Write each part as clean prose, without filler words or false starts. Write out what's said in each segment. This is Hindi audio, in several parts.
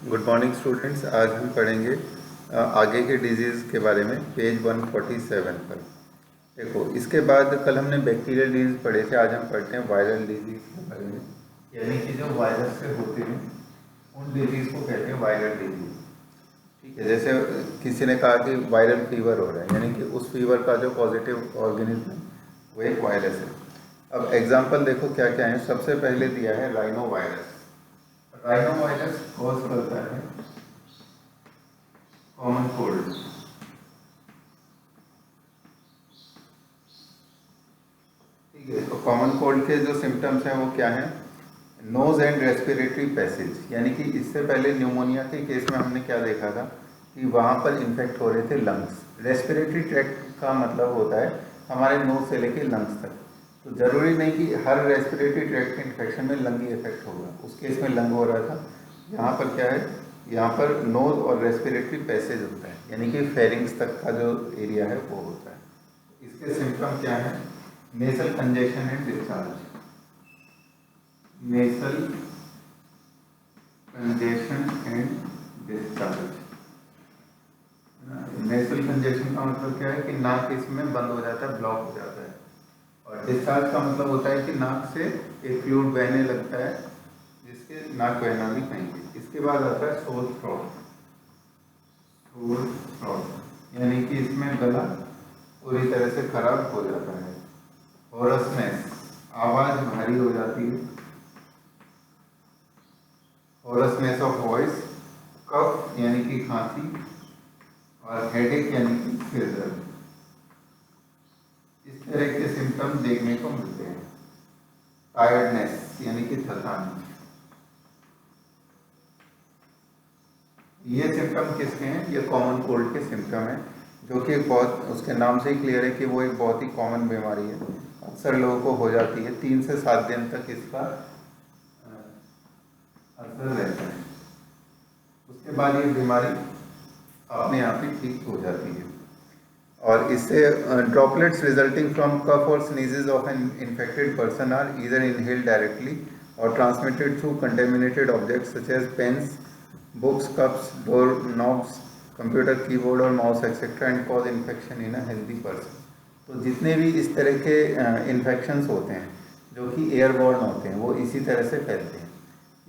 Good morning students. आज हम पढ़ेंगे आगे के डिजीज़ के बारे में, पेज 147 पर। देखो, इसके बाद कल हमने बैक्टीरियल डिजीज़ पढ़े थे, आज हम पढ़ते हैं वायरल डिजीज़ के बारे में। यानी कि जो वायरस से होते हैं उन डिजीज़ को कहते हैं वायरल डिजीज़। ठीक है, जैसे किसी ने कहा कि वायरल फीवर हो रहा है, यानी कि उस फीवर का जो पॉजिटिव ऑर्गेनिज्म है वो एक वायरस है। अब एग्जाम्पल देखो क्या क्या है। सबसे पहले दिया है rhino virus. Rhino virus cause करता है कॉमन कोल्ड। ठीक है, तो कॉमन कोल्ड के जो सिम्टम्स हैं वो क्या हैं? नोज एंड रेस्पिरेटरी पैसेज, यानी कि इससे पहले न्यूमोनिया के केस में हमने क्या देखा था कि वहाँ पर इन्फेक्ट हो रहे थे लंग्स। रेस्पिरेटरी ट्रैक्ट का मतलब होता है हमारे नोज से लेके लंग्स तक। तो ज़रूरी नहीं कि हर रेस्पिरेटरी ट्रैक्ट इन्फेक्शन में लंग ही इफेक्ट होगा। उस केस में लंग हो रहा था। यहाँ पर क्या है, यहाँ पर नोज और रेस्पिरेटरी पैसेज होता है, यानी कि फेरिंग्स तक का जो एरिया है वो होता है। इसके सिम्टम क्या है? Nasal congestion and discharge. Nasal congestion and discharge. Nasal congestion का मतलब क्या है कि नाक इसमें बंद हो जाता है, ब्लॉक हो जाता है। और डिस्चार्ज का मतलब होता है कि नाक से एक फ्लूइड बहने लगता है, जिसके नाक बहना भी कहेंगे। इसके बाद आता है सोर थ्रोट। सोर थ्रोट यानी कि इसमें गला पूरी तरह से खराब हो जाता है। होरसनेस, आवाज भारी हो जाती है। होरसनेस ऑफ वॉइस। कफ यानी कि खांसी। और हेडेक यानी कि सिर दर्द। इस तरह के सिम्टम देखने को मिलते हैं। टायर्डनेस यानी कि थकान। ये सिम्टम किसके हैं? ये कॉमन कोल्ड के सिम्टम हैं, जो कि बहुत, उसके नाम से ही क्लियर है कि वो एक बहुत ही कॉमन बीमारी है। अक्सर लोगों को हो जाती है। 3 से 7 दिन तक इसका असर रहता है। उसके बाद ये बीमारी अपने आप ही ठीक हो जाती है। और इससे ड्रॉपलेट्स रिजल्टिंग फ्रॉम कफ और sneezes of an infected person are either inhaled directly or transmitted through contaminated objects such as pens, books, cups, door knobs, computer keyboard or mouse etcetera and cause infection in a healthy person. तो जितने भी इस तरह के इन्फेक्शंस होते हैं जो कि एयरबॉर्न होते हैं, वो इसी तरह से फैलते हैं।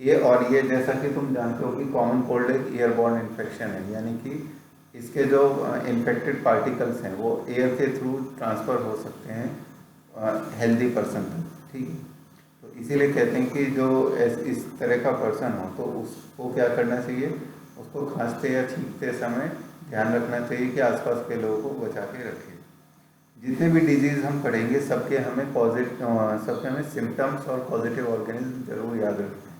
ये जैसा कि तुम जानते हो कि कॉमन कोल्ड एक एयरबॉर्न इन्फेक्शन है, यानी कि इसके जो इन्फेक्टेड पार्टिकल्स हैं वो एयर के थ्रू ट्रांसफ़र हो सकते हैं हेल्दी पर्सन तक। ठीक है, तो इसीलिए कहते हैं कि जो इस तरह का पर्सन हो तो उसको क्या करना चाहिए? उसको खांसते या छींकते समय ध्यान रखना चाहिए कि आसपास के लोगों को बचा के रखें। जितने भी डिजीज़ हम पढ़ेंगे सबके हमें सिम्टम्स और पॉजिटिव ऑर्गेनिज्म जरूर याद रखना है।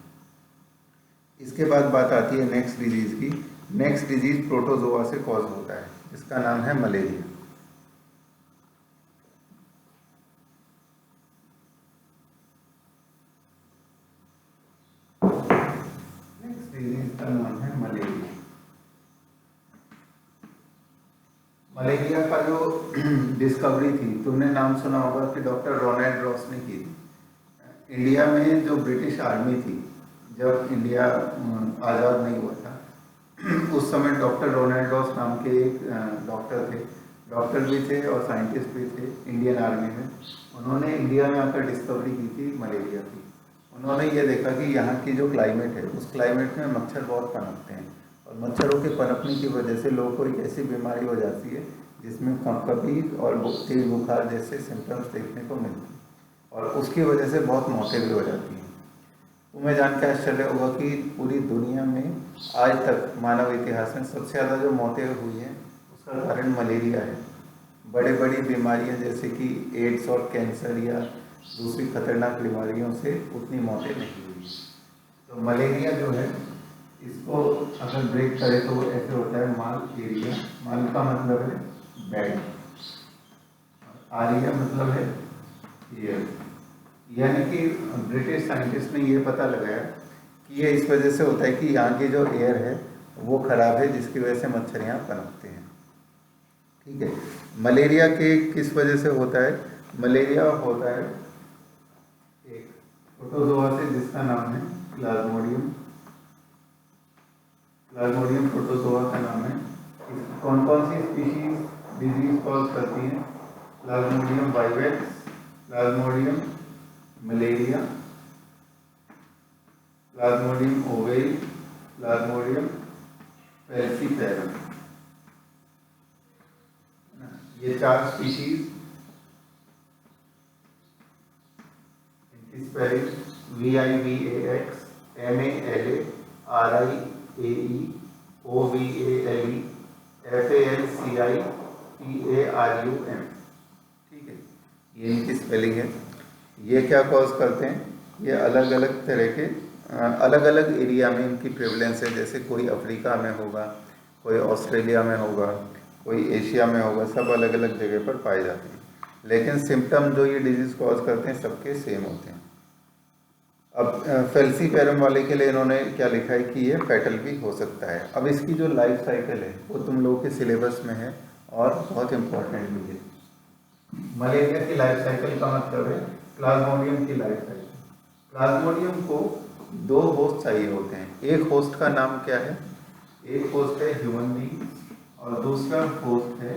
इसके बाद बात आती है नेक्स्ट डिजीज़ की। नेक्स्ट डिजीज़ प्रोटोजोआ से कॉज होता है, जिसका नाम है मलेरिया। नेक्स्ट डिजीज का नाम है मलेरिया। मलेरिया का जो डिस्कवरी थी, तुमने नाम सुना होगा कि डॉक्टर रोनाल्ड रॉस ने की थी। इंडिया में जो ब्रिटिश आर्मी थी, जब इंडिया आज़ाद नहीं हुआ था, उस समय डॉक्टर रोनाल्ड रॉस नाम के एक डॉक्टर थे। डॉक्टर भी थे और साइंटिस्ट भी थे इंडियन आर्मी में। उन्होंने इंडिया में आकर डिस्कवरी की थी मलेरिया की। उन्होंने ये देखा कि यहाँ की जो क्लाइमेट है, उस क्लाइमेट में मच्छर बहुत पनपते हैं, और मच्छरों के पनपने की वजह से लोगों को एक ऐसी बीमारी हो जाती है जिसमें कपकपी और तेज बुखार जैसे सिम्टम्स देखने को मिलते हैं, और उसकी वजह से बहुत मौतें भी हो जाती हैं। तुम्हें जान के आश्चर्य होगा कि पूरी दुनिया में आज तक मानव इतिहास में सबसे ज़्यादा जो मौतें हुई हैं उसका कारण मलेरिया है। बड़ी बड़ी बीमारियां जैसे कि एड्स और कैंसर या दूसरी खतरनाक बीमारियों से उतनी मौतें नहीं हुई। तो मलेरिया जो है, इसको अगर ब्रेक करें तो वो ऐसे होता है माल एरिया। माल का मतलब है बैड, आरिया मतलब है एयर। यानी कि ब्रिटिश साइंटिस्ट ने ये पता लगाया कि ये इस वजह से होता है कि यहाँ की जो एयर है वो खराब है, जिसकी वजह से मच्छर यहाँ पनपते हैं। ठीक है, मलेरिया के किस वजह से होता है? मलेरिया होता है एक प्रोटोजोआ से, जिसका नाम है प्लाज्मोडियम प्लाज्मोडियम प्रोटोजोआ का नाम है। कौन कौन सी स्पीशीज डिजीज कॉज करती हैं? Plasmodium vivax, Plasmodium malaria, Plasmodium oval, Plasmodium falciparum. ये 4 स्पीशीज, इनकी spelling VIVAX, MALA, RIAE, OVALE, FALCIPARUM। ठीक है, ये इनकी स्पेलिंग है। ये क्या कॉज करते हैं? ये अलग अलग तरह के अलग अलग एरिया में इनकी प्रेवलेंस है। जैसे कोई अफ्रीका में होगा, कोई ऑस्ट्रेलिया में होगा, कोई एशिया में होगा, सब अलग अलग जगह पर पाए जाते हैं। लेकिन सिम्टम जो ये डिजीज़ कॉज करते हैं सबके सेम होते हैं। अब फेल्सीपेरम वाले के लिए इन्होंने क्या लिखा है कि ये फैटल भी हो सकता है। अब इसकी जो लाइफ साइकिल है वो तुम लोगों के सिलेबस में है और बहुत इम्पोर्टेंट भी है। मलेरिया की लाइफ साइकिल का मतलब है प्लाज्मोडियम की लाइफ साइकिल। प्लाज्मोडियम को 2 होस्ट चाहिए होते हैं। एक होस्ट का नाम क्या है? एक होस्ट है ह्यूमन बीइंग और दूसरा होस्ट है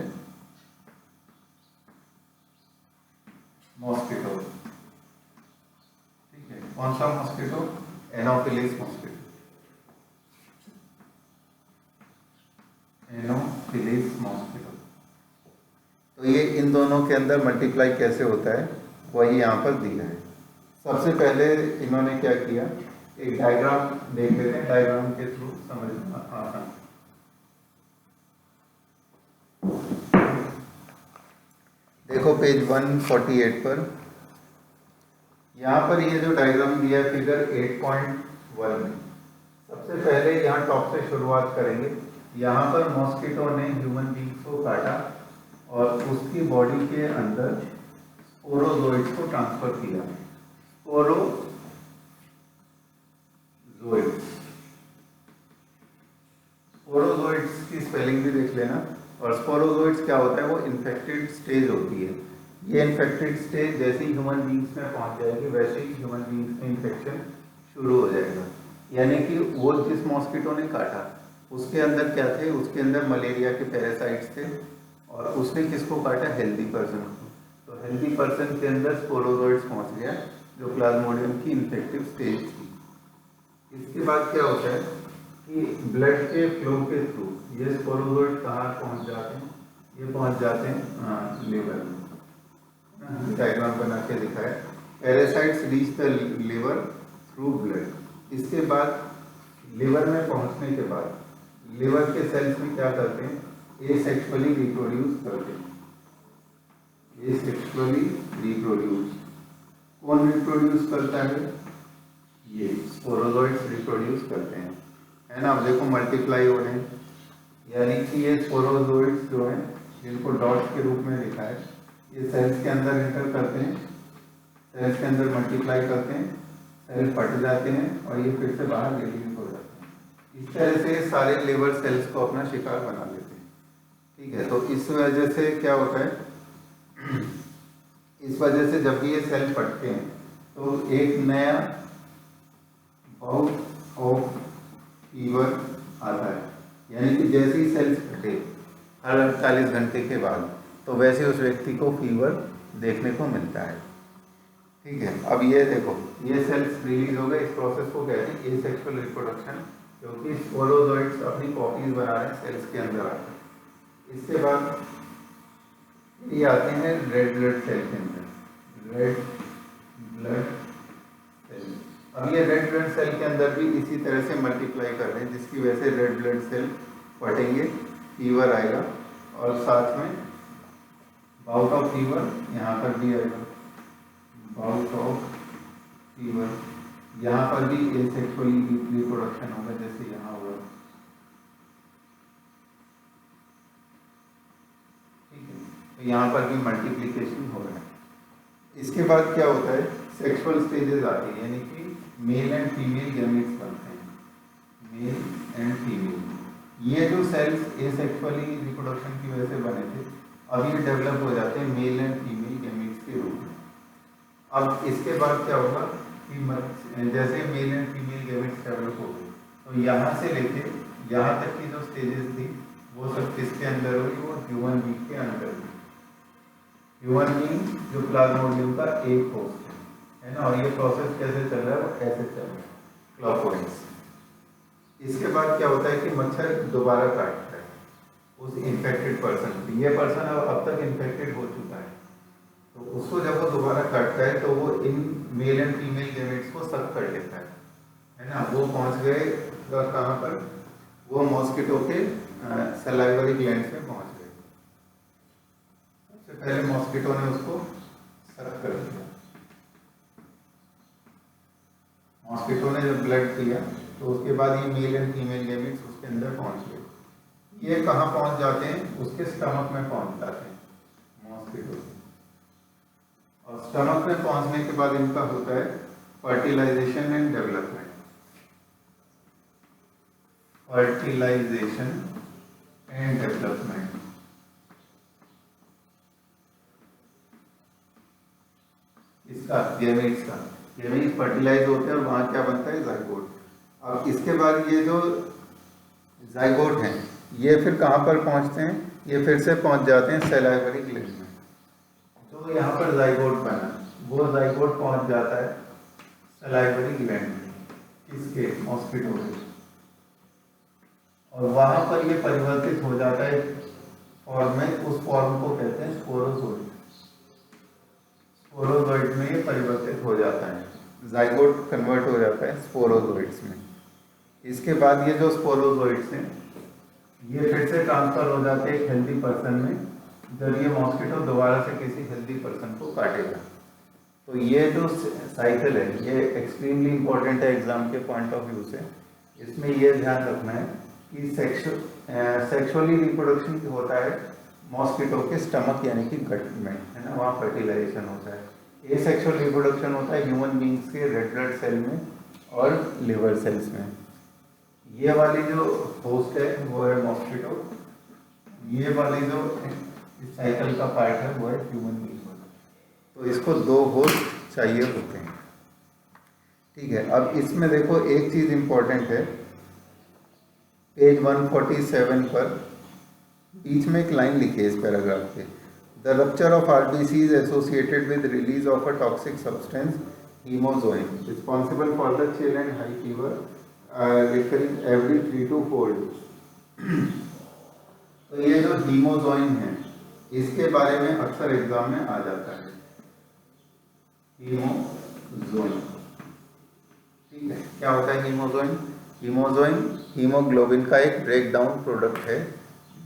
मॉस्किटो। ठीक है, कौन सा mosquito? Anopheles mosquito. Anopheles mosquito. तो ये इन दोनों के अंदर मल्टीप्लाई कैसे होता है वही यहाँ पर दिया है। सबसे पहले इन्होंने क्या किया, एक डायग्राम देख लेते हैं, डायग्राम के थ्रू समझना आसान। देखो पेज 148 पर, यहाँ पर ये जो डायग्राम दिया है फिगर 8.1 में, सबसे पहले यहाँ टॉप से शुरुआत करेंगे। यहाँ पर मॉस्किटो ने ह्यूमन बीइंग्स को काटा और उसकी बॉडी के अंदर स्पोरोजोइड्स को ट्रांसफर किया। स्पोरोजोइड्स की स्पेलिंग भी देख लेना। और स्पोरोजोइड्स क्या होता है? वो इन्फेक्टेड स्टेज होती है। ये इन्फेक्टेड स्टेज जैसे ही ह्यूमन बीइंग्स में पहुंच जाएगी वैसे ही ह्यूमन बीइंग्स में इन्फेक्शन शुरू हो जाएगा। यानी कि वो जिस मॉस्किटो ने काटा उसके अंदर क्या थे? उसके अंदर मलेरिया के पैरासाइट्स थे और उसने किसको काटा? हेल्दी पर्सन को। तो हेल्दी पर्सन के अंदर स्पोरोजोइड्स पहुंच गया जो प्लाज्मोडियम की इन्फेक्टिव स्टेज थी। इसके बाद क्या होता है कि ब्लड के फ्लो के थ्रू ये स्पोरोजोइड कहाँ पहुंच जाते हैं? ये पहुंच जाते हैं लिवर में। डायग्राम बना के दिखा है। Parasites reach the liver through blood. इसके बाद लिवर में पहुंचने के बाद लिवर के सेल्स में क्या करते हैं? एसेक्सुअली रिप्रोड्यूस करते हैं। Asexually reproduce. कौन रिप्रोड्यूस करता है? ये स्पोरोजोइड्स रिप्रोड्यूस करते हैं, है ना। अब देखो मल्टीप्लाई हो रहे हैं, यानी कि ये स्पोरोजोइड्स जो हैं जिनको डॉट्स के रूप में लिखा है, ये सेल्स के अंदर एंटर करते हैं, सेल्स के अंदर मल्टीप्लाई करते हैं, सेल फट जाते हैं और ये फिर से बाहर रिलीज हो जाते हैं। इस तरह से सारे लिवर सेल्स को अपना शिकार बना लेते हैं। ठीक है, तो इस वजह से क्या होता है, इस वजह से जब भी ये सेल फटते हैं तो एक नया बाउट ऑफ फीवर आता है। यानी कि जैसे ही सेल्स फटे हर 48 घंटे के बाद, तो वैसे उस व्यक्ति को फीवर देखने को मिलता है। ठीक है, अब ये देखो ये सेल्स रिलीज हो गए। इस प्रोसेस को कहते हैं एसेक्सुअल रिप्रोडक्शन, क्योंकि स्पोरोजोइड्स अपनी कॉपीज बना रहे हैं सेल्स के अंदर आकर। इसके बाद ये आते हैं रेड ब्लड सेल के अंदर, रेड ब्लड सेल। अब ये रेड ब्लड सेल के अंदर भी इसी तरह से मल्टीप्लाई कर रहे हैं, जिसकी वजह से रेड ब्लड सेल फटेंगे, फीवर आएगा और साथ में बाउट ऑफ फीवर यहाँ पर भी आएगा। बाउट ऑफ फीवर यहाँ पर भी एसेक्सुअली रिप्रोडक्शन होगा जैसे यहाँ होगा। ठीक है, तो यहाँ पर भी मल्टीप्लिकेशन हो रहा है। इसके बाद क्या होता है, सेक्सुअल स्टेजेस आती है, यानी कि मेल एंड फीमेल गैमेट्स बनते हैं। मेल एंड फीमेल ये जो सेल्स एसेक्सुअली रिप्रोडक्शन की वजह से बने थे, अब ये डेवलप हो जाते हैं मेल एंड फीमेल गैमेट्स के रूप में। अब इसके बाद क्या होगा कि जैसे male and female gametes develop हो गए तो यहाँ से लेके यहाँ तक की जो स्टेजेस थी वो सब किसके अंदर हुई, वो ह्यूमन बींग के अंदर हुई। ह्यूमन बींग जो प्लाज्मोडियम का एक होस्ट है ना, और ये प्रोसेस कैसे चल रहा है, वो ऐसे चल रहा है क्लॉकवाइज। इसके बाद क्या होता है कि मच्छर दोबारा काटता है उस इन्फेक्टेड पर्सन को। ये पर्सन अब तक इन्फेक्टेड हो चुका है, तो उसको जब वो दोबारा काटता है तो वो in male and female gametes को सक कर लेता है ना। वो पहुंच गए कहाँ पर, वो मॉस्किटो के सलाइवरी ग्लैंड्स में पहुंच गए। सबसे पहले मॉस्किटो ने उसको सक कर दिया। मॉस्किटो ने जब ब्लड दिया तो उसके बाद ये मेल एंड फीमेल गैमेट्स उसके अंदर पहुंच गए। ये कहाँ पहुंच जाते हैं, उसके स्टमक में पहुंच जाते हैं मॉस्किटो। और स्टमक में पहुंचने के बाद इनका होता है fertilisation and development. Fertilisation and development, इसका गैमेट्स का, गैमेट्स फर्टिलाइज होते हैं और वहां क्या बनता है, जाइगोट। अब इसके बाद ये जो जाइगोट हैं ये फिर कहाँ पर पहुंचते हैं, ये फिर से पहुंच जाते हैं सलाइवरी ग्लैंड में। तो यहाँ पर जाइगोट बना, वो जाइगोट पहुंच जाता है सलाइवरी ग्लैंड में, किसके, मॉस्किटो के। और वहां पर ये परिवर्तित हो जाता है फॉर्म में, उस फॉर्म को कहते हैं स्पोरोजोइड। स्पोरोजोइड में ये परिवर्तित हो जाता है, जाइगोट कन्वर्ट हो जाता है स्पोरोजोइड्स में। इसके बाद ये जो स्पोरोजोइड्स हैं ये फिर से ट्रांसफर हो जाते हैं एक हेल्दी पर्सन में, जब ये मॉस्किटो दोबारा से किसी हेल्दी पर्सन को काटेगा। तो ये जो साइकिल है ये एक्सट्रीमली इंपॉर्टेंट है एग्जाम के पॉइंट ऑफ व्यू से। इसमें ये ध्यान रखना है कि सेक्सुअली रिप्रोडक्शन होता है मॉस्किटो के स्टमक यानी कि गट में, है ना, वहाँ फर्टिलाइजेशन होता है। एसेक्सुअल रिप्रोडक्शन होता है ह्यूमन बींग्स के रेड ब्लड सेल में और लिवर सेल्स में। ये वाली जो होस्ट है वो है मॉस्किटो, ये वाली जो इस साइकिल का पार्ट है वो है ह्यूमन बींग। तो इसको दो होस्ट चाहिए होते हैं, ठीक है। अब इसमें देखो एक चीज इंपॉर्टेंट है, पेज 147 पर बीच में एक लाइन लिखी है इस पैराग्राफ के, the rupture of RBC is associated with release of a toxic substance hemozoin responsible for the chill and high fever recurring every 3 to 4 days। तो ये जो हीमोजोइन है इसके बारे में अक्सर एग्जाम में आ जाता है, हीमोजोइन, ठीक है। क्या होता है हीमोजोइन? हीमोजोइन हीमोग्लोबिन का एक ब्रेक डाउन प्रोडक्ट है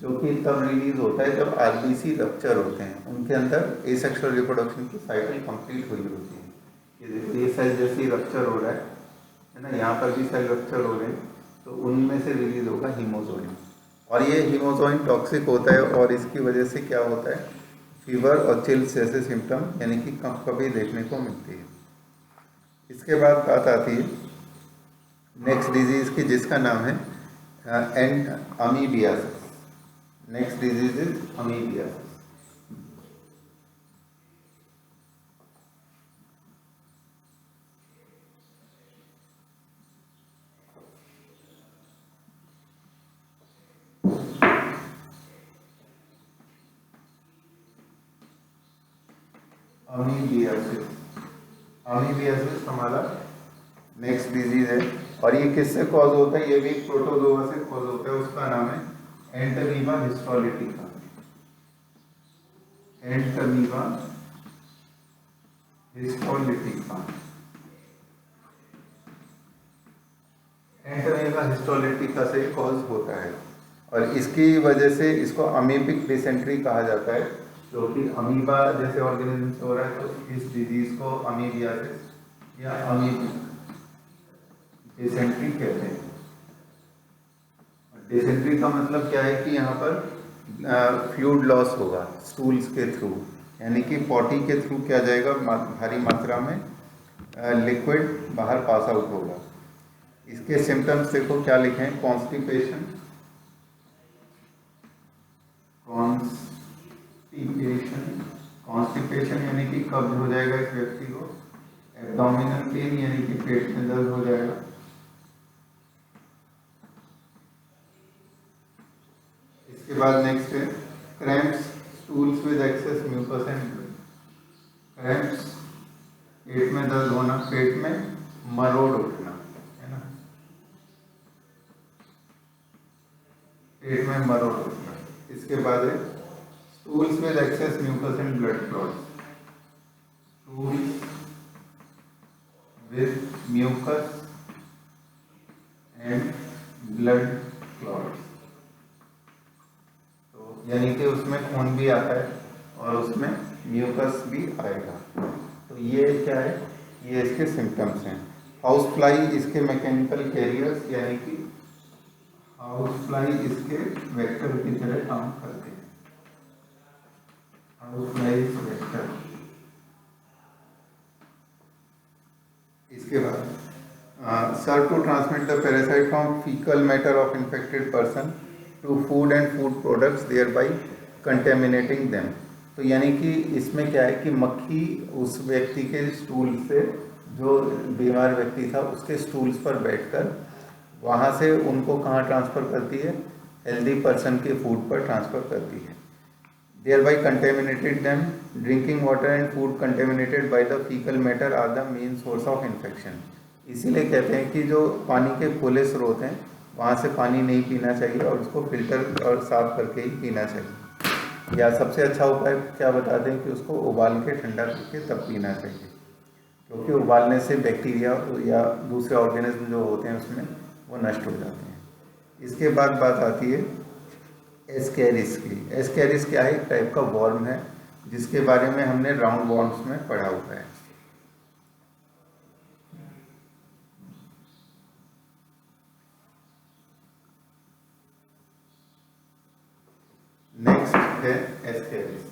जो कि तब रिलीज होता है जब आरबीसी रप्चर होते हैं, उनके अंदर एसेक्सुअल रिप्रोडक्शन की साइकिल कंप्लीट हुई होती है। ये देखो ये सेल जैसे रप्चर हो रहा है ना, यहाँ पर भी सेल रप्चर हो रहे हैं, तो उनमें से रिलीज होगा हीमोजोइन। और ये हीमोजोइन टॉक्सिक होता है और इसकी वजह से क्या होता है, फीवर और चिल्स जैसे सिम्टम यानी कि कभी देखने को मिलती है। इसके बाद बात आती है नेक्स्ट डिजीज की जिसका नाम है amoebiasis. Next disease is amoebiasis. Amoebiasis हमारा नेक्स्ट डिजीज है और ये किससे कॉज होता है, ये भी एक प्रोटोजोआ से कॉज होता है, उसका नाम है Entamoeba histolytica. Entamoeba histolytica, Entamoeba histolytica से कॉज होता है और इसकी वजह से इसको अमीबिक डिसेंट्री कहा जाता है, जो कि अमीबा जैसे ऑर्गेनिज्म से हो रहा है। तो इस डिजीज को अमीबियासिस या अमीबिक डिसेंट्री कहते हैं। डिसेंट्री का मतलब क्या है कि यहाँ पर फ्लूइड लॉस होगा स्टूल्स के थ्रू, यानी कि पॉटी के थ्रू क्या जाएगा, भारी मात्रा में लिक्विड बाहर पास आउट होगा। इसके सिम्टम्स देखो क्या लिखे हैं, कॉन्स्टिपेशन, कॉन्स्टिपेशन यानी कि कब्ज हो जाएगा इस व्यक्ति को, एब्डोमिनल पेन यानी कि पेट में दर्द हो जाएगा, इसके बाद नेक्स्ट है cramps, stools with excess mucus and blood. Cramps, पेट में दर्द होना, पेट में मरोड़ उठना, है ना, पेट में मरोड़ उठना। इसके बाद है stools with excess mucus and blood clots, stools with mucus and blood clots, तो यानी कि उसमें खून भी आता है और उसमें म्यूकस भी आएगा। तो ये क्या है, ये इसके सिम्टम्स हैं। हाउस फ्लाई इसके मैकेनिकल कैरियर्स, यानी कि हाउस फ्लाई इसके वेक्टर की तरह काम करते हैं। House fly vector. इसके बाद serve to transmit the parasite from fecal matter of infected person to food and food products, thereby contaminating them। तो यानी कि इसमें क्या है कि मक्खी उस व्यक्ति के स्टूल से, जो बीमार व्यक्ति था उसके स्टूल्स पर बैठकर वहाँ से उनको कहाँ ट्रांसफ़र करती है, हेल्दी पर्सन के फूड पर ट्रांसफ़र करती है। thereby contaminated them। Drinking water and food contaminated by the fecal matter are the main source of infection। इसीलिए कहते हैं कि जो पानी के खुले स्रोत हैं वहाँ से पानी नहीं पीना चाहिए और उसको फिल्टर और साफ करके ही पीना चाहिए। या सबसे अच्छा उपाय क्या बताते हैं कि उसको उबाल के ठंडा करके तब पीना चाहिए, क्योंकि उबालने से बैक्टीरिया या दूसरे ऑर्गेनिज्म जो होते हैं उसमें वो नष्ट हो जाते हैं। इसके बाद बात आती है एस्केरिस की। एस्केरिस क्या है, एक टाइप का वर्म है जिसके बारे में हमने राउंड वॉर्म्स में पढ़ा हुआ है। नेक्स्ट है एस्केरिस।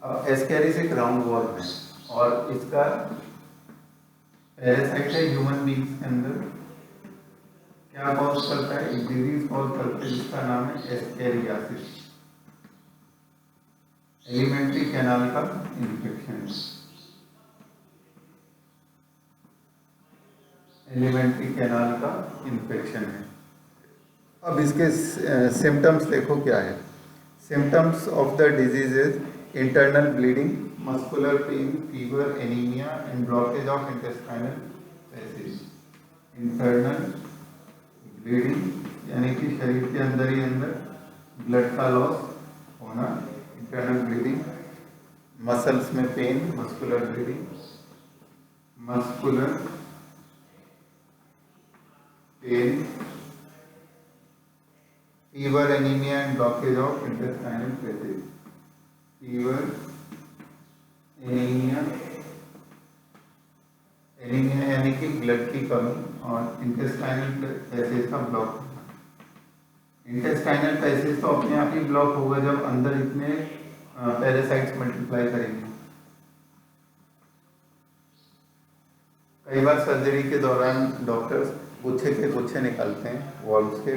अब एस्केरिस एक राउंड वॉर्म है और इसका पैरासाइट है ह्यूमन बींग्स के अंदर। क्या कॉज करता है, एक डिजीज कॉज करता है जिसका नाम है एस्केरियासिस, एलिमेंट्री कैनाल का इन्फेक्शन। एलिमेंट्री कैनाल का इन्फेक्शन है। अब इसके सिम्टम्स देखो क्या है। Symptoms of the disease is internal bleeding, muscular pain, fever, anaemia and blockage of intestinal passage. Internal bleeding यानी कि शरीर के अंदर ही अंदर ब्लड का लॉस होना, इंटरनल ब्लीडिंग। मसल्स में pain, muscular bleeding, muscular pain, fever, anaemia and blockage of intestinal passage. Fever, anaemia, anaemia यानी कि ब्लड की कमी और इंटेस्टाइनल पैसेज का ब्लॉक। इंटेस्टाइनल पैसेज तो अपने आप ही ब्लॉक होगा जब अंदर इतने पैरासाइट्स मल्टीप्लाई करेंगे। कई बार सर्जरी के दौरान डॉक्टर्स गुच्छे के गुच्छे निकालते हैं वॉर्म्स के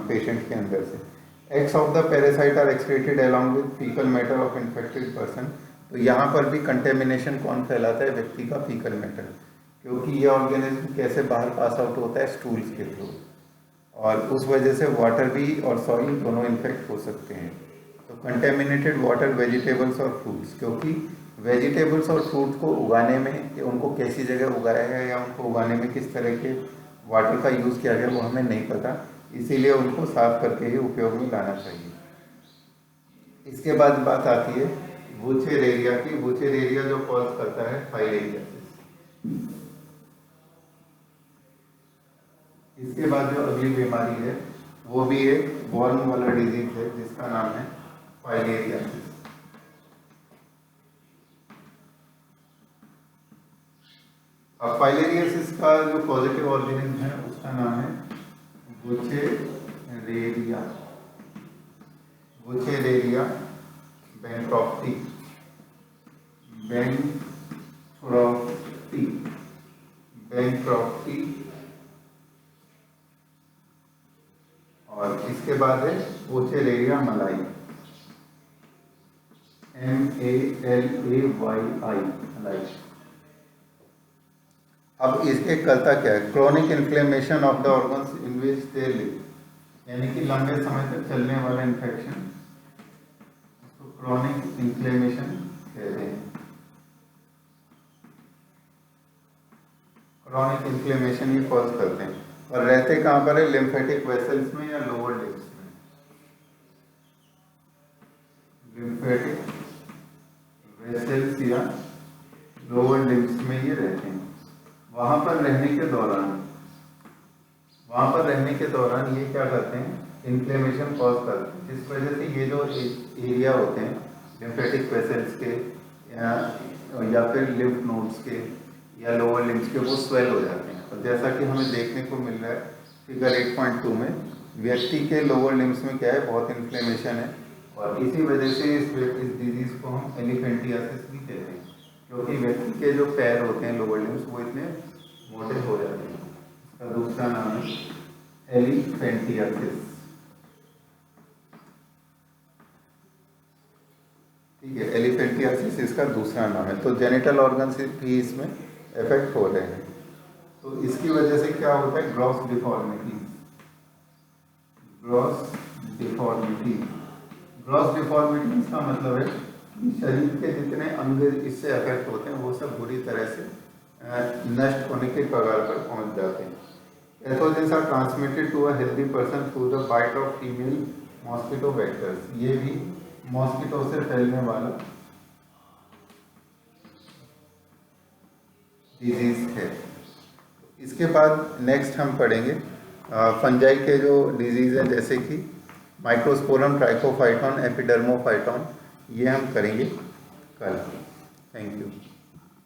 पेशेंट के अंदर से। Eggs of the parasite are excreted along with fecal matter of infected person। तो यहाँ पर भी कंटेमिनेशन कौन फैलाता है, व्यक्ति का फीकल मैटर, क्योंकि ये ऑर्गेनिज्म कैसे बाहर पास आउट होता है, स्टूल्स के थ्रू, और उस वजह से वाटर भी और सॉइल दोनों इन्फेक्ट हो सकते हैं। तो कंटेमिनेटेड वाटर, वेजिटेबल्स और फ्रूट्स, क्योंकि वेजिटेबल्स और फ्रूट को उगाने में, उनको कैसी जगह उगाया गया या उनको उगाने में किस तरह के वाटर का यूज़ किया गया वो हमें नहीं पता, इसीलिए उनको साफ करके ही उपयोग में लाना चाहिए। इसके बाद बात आती है वुचेरेरिया की। वुचेरेरिया जो कॉज करता है फाइलेरियासिस। इसके बाद जो अगली बीमारी है वो भी एक वर्म वाला डिजीज है जिसका नाम है फाइलेरियासिस। अब फाइलेरियासिस का जो पॉजिटिव ऑर्गेनिज्म है उसका नाम है वुचेरेरिया। वुचेरेरिया बैंक्रॉफ्टी, बैंक्रॉफ्टी, बैंक्रॉफ्टी। और इसके बाद है वुचेरेरिया मलाई, MALAYI, मलाई। अब इसके करता क्या है, chronic inflammation of the organs in which they live, यानी कि लंबे समय तक चलने वाला इन्फेक्शन, उसको क्रोनिक इन्फ्लेमेशन कहते हैं। क्रोनिक इन्फ्लेमेशन ही कॉज करते हैं, और रहते कहाँ पर है, लिम्फेटिक वेसल्स में या लोअर लिम्स में। लिम्फेटिक वेसल्स या लोअर लिम्स में ये रहते हैं। वहाँ पर रहने के दौरान ये क्या करते हैं, इन्फ्लेमेशन कॉज करते हैं, जिस वजह से ये जो एरिया होते हैं लिम्फेटिक वेसल्स के या फिर लिम्फ नोड्स के या लोअर लिम्स के, वो स्वेल हो जाते हैं। और जैसा कि हमें देखने को मिल रहा है फिगर 8.2 में, व्यक्ति के लोअर लिम्स में क्या है, बहुत इन्फ्लेमेशन है, और इसी वजह से इस डिजीज को हम एलिफेंटियासिस भी कहते हैं, क्योंकि व्यक्ति के जो पैर होते हैं लोअर लिम्स वो इतने मोटे हो जाते हैं। इसका दूसरा नाम है एलिफेंटियासिस। ठीक है, एलिफेंटियासिस इसका दूसरा नाम है। तो जेनिटल ऑर्गन से भी इसमें इफेक्ट हो रहे हैं। तो इसकी वजह से क्या होता है, ग्रॉस डिफॉर्मिटी। ग्रॉस डिफॉर्मिटी का मतलब है कि शरीर के जितने अंग इससे अफेक्ट होते हैं वो सब बुरी तरह से नष्ट होने के कगार पर पहुंच जाते हैं। Pathogens are transmitted to a healthy person through the bite of female mosquito vectors. ये भी मॉस्किटो से फैलने वाला डिजीज है। इसके बाद नेक्स्ट हम पढ़ेंगे फंजाई के जो डिजीज हैं, जैसे कि माइक्रोस्पोरम, ट्राइकोफाइटॉन, एपिडर्मोफाइटॉन, ये हम करेंगे कल। Thank you.